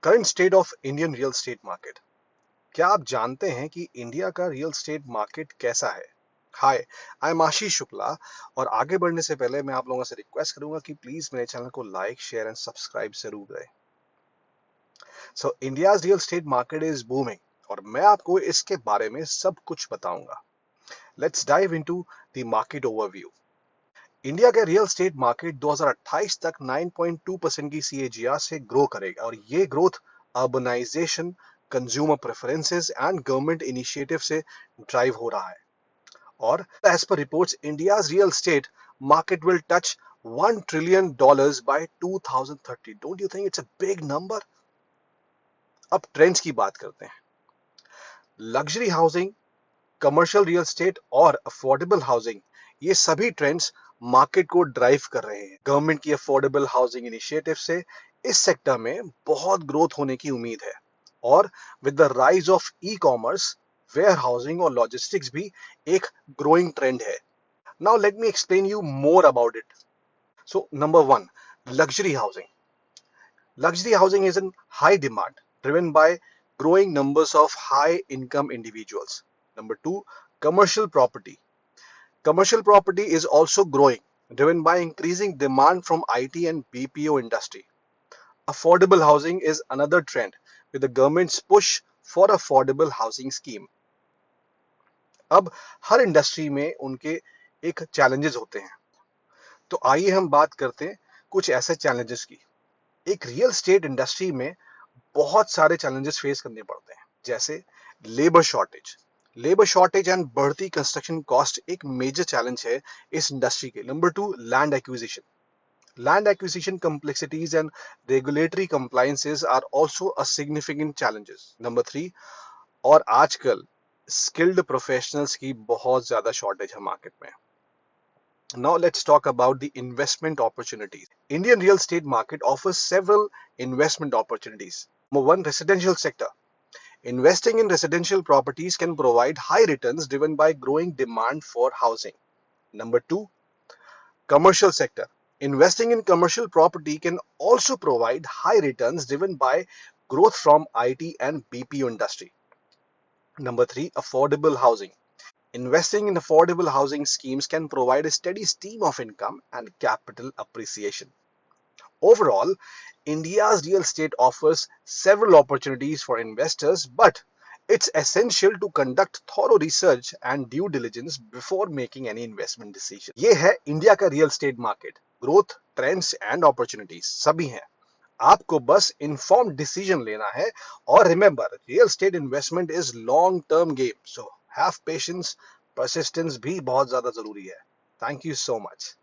Current state of Indian real estate market. क्या आप जानते हैं कि इंडिया का रियल स्टेट मार्केट कैसा है? हाय, आई एम आशीष शुक्ला। और आगे बढ़ने से पहले मैं आप लोगों से रिक्वेस्ट करूंगा कि प्लीज मेरे चैनल को लाइक, शेयर एंड सब्सक्राइब जरूर करें। सो India's real estate market is booming और मैं आपको इसके बारे में सब कुछ बताऊंगा। Let's dive into the market overview. India का रियल स्टेट मार्केट 2028 तक 9.2% की सीएजीआर से ग्रो करेगा और ये growth urbanization, consumer preferences and government initiative से ड्राइव हो रहा है। और as per reports, India's real estate market will touch $1 trillion by 2030। Don't you think it's a big number? अब ट्रेंड्स की बात करते हैं। Luxury housing, commercial real estate और अफोर्डेबल हाउसिंग, ये सभी ट्रेंड्स मार्केट को ड्राइव कर रहे हैं। गवर्नमेंट की अफोर्डेबल हाउसिंग इनिशिएटिव से इस सेक्टर में बहुत ग्रोथ होने की उम्मीद है। और with the rise of e commerce, warehousing और लॉजिस्टिक्स भी एक ग्रोइंग ट्रेंड है। Now let me explain you more about it. So number one, luxury housing. Luxury housing is in high demand, driven by growing numbers of high-income individuals. Number two, commercial property. Commercial property is also growing, driven by increasing demand from IT and BPO industry. Affordable housing is another trend, with the government's push for affordable housing scheme. अब हर industry में उनके एक challenges होते हैं, तो आइए हम बात करते हैं कुछ ऐसे चैलेंजेस की। एक रियल स्टेट इंडस्ट्री में बहुत सारे चैलेंजेस फेस करने पड़ते हैं, जैसे लेबर शॉर्टेज एंड बढ़ती कंस्ट्रक्शन कॉस्ट एक मेजर चैलेंज है इस इंडस्ट्री के। Number two, land acquisition complexities and regulatory compliances are also a significant challenges. Number three, और आजकल स्किल्ड प्रोफेशनल्स की बहुत ज्यादा शॉर्टेज है मार्केट में। Now let's talk about the investment opportunities. Indian real estate market offers several investment opportunities. Number one, residential sector. Investing in residential properties can provide high returns driven by growing demand for housing. Number two, commercial sector. Investing in commercial property can also provide high returns driven by growth from IT and BPO industry. Number three, affordable housing. Investing in affordable housing schemes can provide a steady stream of income and capital appreciation. Overall, India's real estate offers several opportunities for investors, but it's essential to conduct thorough research and due diligence before making any investment decision. ये है India का real estate market. Growth, trends and opportunities सभी हैं। आपको बस informed decision लेना है। और remember, real estate investment is long term game, so have patience, persistence भी बहुत ज्यादा जरूरी है। Thank you so much.